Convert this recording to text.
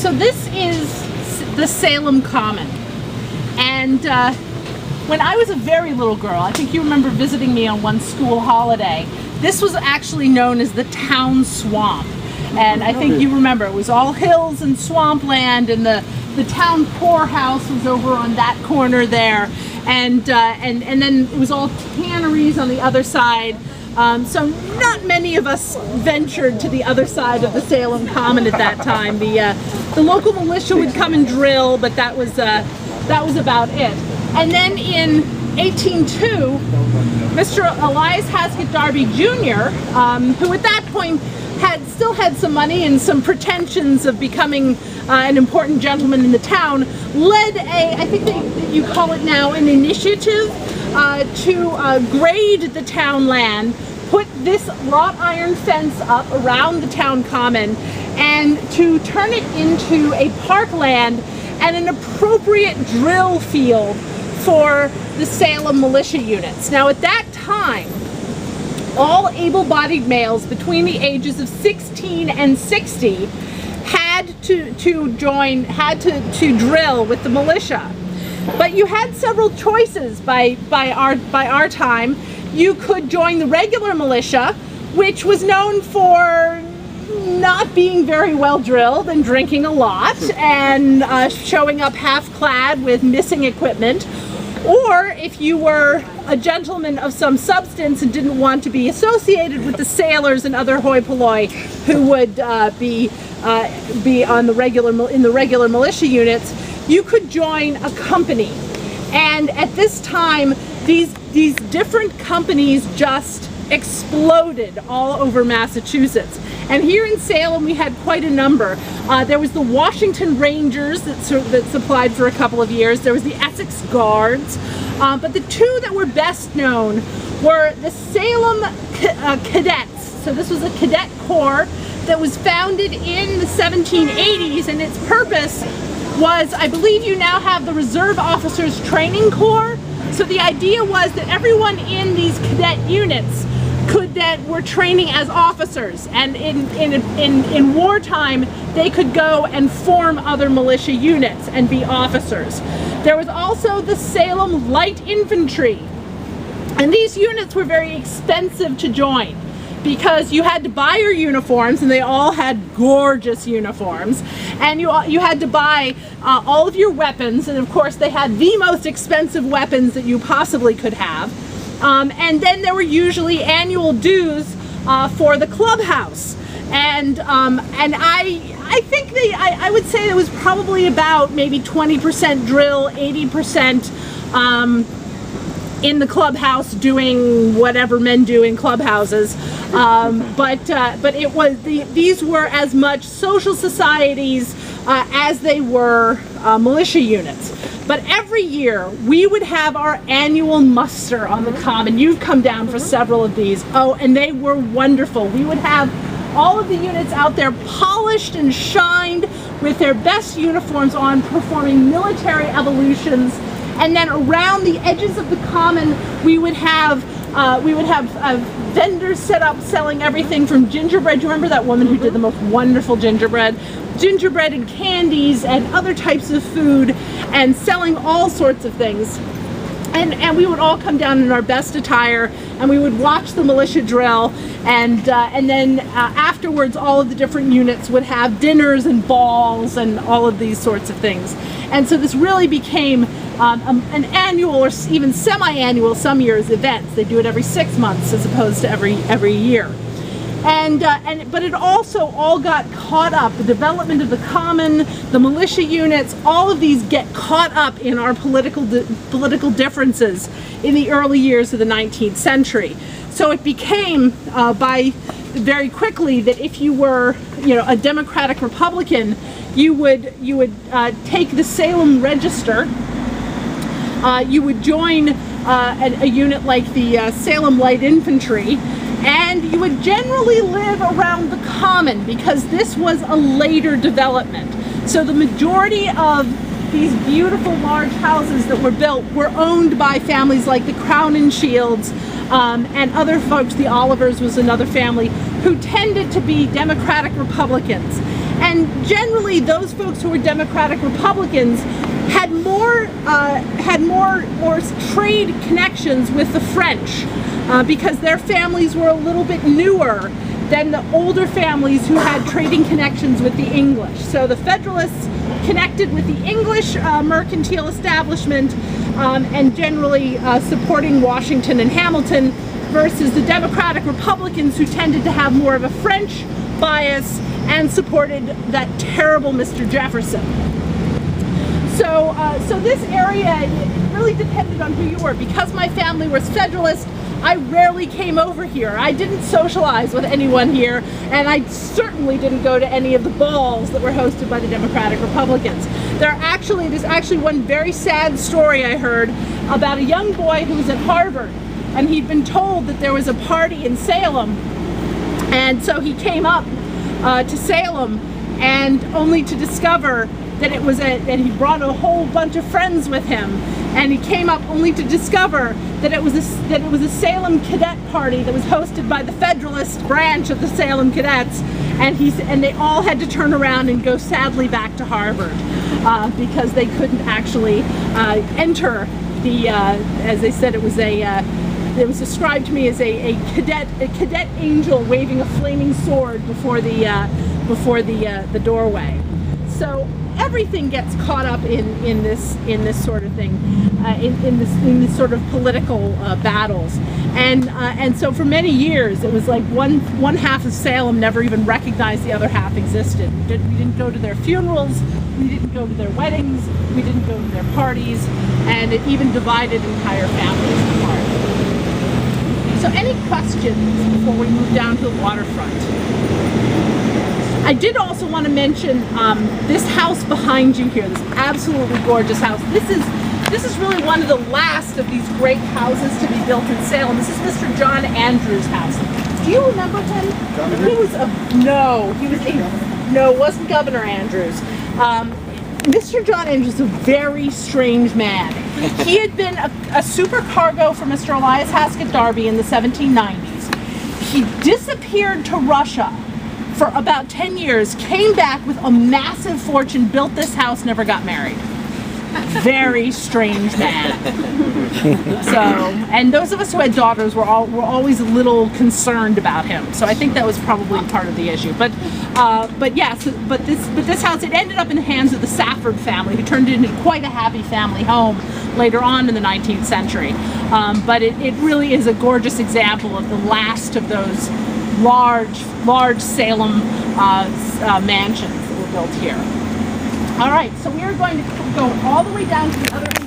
So this is the Salem Common, and when I was a very little girl, I think you remember visiting me on one school holiday, this was actually known as the town swamp. And I think you remember, it was all hills and swampland, and the town poorhouse was over on that corner there, and then it was all tanneries on the other side. So not many of us ventured to the other side of the Salem Common at that time. The local militia would come and drill, but that was about it. And then in 1802, Mr. Elias Haskett Darby Jr., who at that point still had some money and some pretensions of becoming an important gentleman in the town, led I think you call it now, an initiative to grade the town land, put this wrought iron fence up around the town common, and to turn it into a parkland and an appropriate drill field for the Salem militia units. Now at that time, all able-bodied males between the ages of 16 and 60 had to drill with the militia. But you had several choices by our time. You could join the regular militia, which was known for not being very well drilled and drinking a lot and showing up half-clad with missing equipment. Or if you were a gentleman of some substance and didn't want to be associated with the sailors and other hoi polloi who would be on in the regular militia units, you could join a company. And at this time, these different companies just exploded all over Massachusetts. And here in Salem, we had quite a number. There was the Washington Rangers that supplied for a couple of years. There was the Essex Guards. But the two that were best known were the Salem Cadets. So this was a cadet corps that was founded in the 1780s, and its purpose was, I believe you now have the Reserve Officers Training Corps. So the idea was that everyone in these cadet units were training as officers, and in wartime they could go and form other militia units and be officers. There was also the Salem Light Infantry, and these units were very expensive to join because you had to buy your uniforms, and they all had gorgeous uniforms, and you had to buy all of your weapons, and of course they had the most expensive weapons that you possibly could have. And then there were usually annual dues for the clubhouse, and I think I would say it was probably about maybe 20% drill, 80% in the clubhouse doing whatever men do in clubhouses. But it was these were as much social societies as they were militia units. But every year we would have our annual muster on the common. You've come down for several of these. Oh, and they were wonderful. We would have all of the units out there polished and shined with their best uniforms on, performing military evolutions. And then around the edges of the common, we would have vendors set up selling everything from gingerbread. Do you remember that woman who did the most wonderful gingerbread? Gingerbread and candies and other types of food, and selling all sorts of things. And we would all come down in our best attire, and we would watch the militia drill, and then afterwards all of the different units would have dinners and balls and all of these sorts of things. And so this really became an annual or even semi-annual, some years, events. They do it every 6 months as opposed to every year. But it also all got caught up. The development of the common, the militia units, all of these get caught up in our political differences in the early years of the 19th century. So it became very quickly that if you were, a Democratic Republican, you would take the Salem Register. You would join a unit like the Salem Light Infantry, and you would generally live around the common because this was a later development. So the majority of these beautiful large houses that were built were owned by families like the Crown and Shields and other folks. The Olivers was another family who tended to be Democratic Republicans. And generally, those folks who were Democratic Republicans had more trade connections with the French because their families were a little bit newer than the older families who had trading connections with the English. So the Federalists connected with the English mercantile establishment and generally supporting Washington and Hamilton, versus the Democratic Republicans who tended to have more of a French bias and supported that terrible Mr. Jefferson. So this area, it really depended on who you were. Because my family was Federalist, I rarely came over here. I didn't socialize with anyone here, and I certainly didn't go to any of the balls that were hosted by the Democratic Republicans. There's actually one very sad story I heard about a young boy who was at Harvard, and he'd been told that there was a party in Salem, and so he came up to Salem, and only to discover that it was and he brought a whole bunch of friends with him, and he came up only to discover that it was a Salem cadet party that was hosted by the Federalist branch of the Salem Cadets, and they all had to turn around and go sadly back to Harvard because they couldn't actually enter the as they said, it was described to me as a cadet angel waving a flaming sword before the doorway. So everything gets caught up in this sort of thing, in this sort of political battles, and so for many years it was like one half of Salem never even recognized the other half existed. We didn't go to their funerals, we didn't go to their weddings, we didn't go to their parties, and it even divided entire families apart. So any questions before we move down to the waterfront? I did also want to mention this house behind you here, this absolutely gorgeous house. This is really one of the last of these great houses to be built in Salem. This is Mr. John Andrews' house. Do you remember him? Governor? It wasn't Governor Andrews. Mr. John Andrews is a very strange man. He had been a supercargo for Mr. Elias Haskett Darby in the 1790s. He disappeared to Russia for about 10 years, came back with a massive fortune, built this house, never got married. Very strange man. So, and those of us who had daughters were always a little concerned about him. So I think that was probably part of the issue. But this house, it ended up in the hands of the Safford family, who turned it into quite a happy family home later on in the 19th century. But it really is a gorgeous example of the last of those large Salem mansions that were built here. All right, so we are going to go all the way down to the other end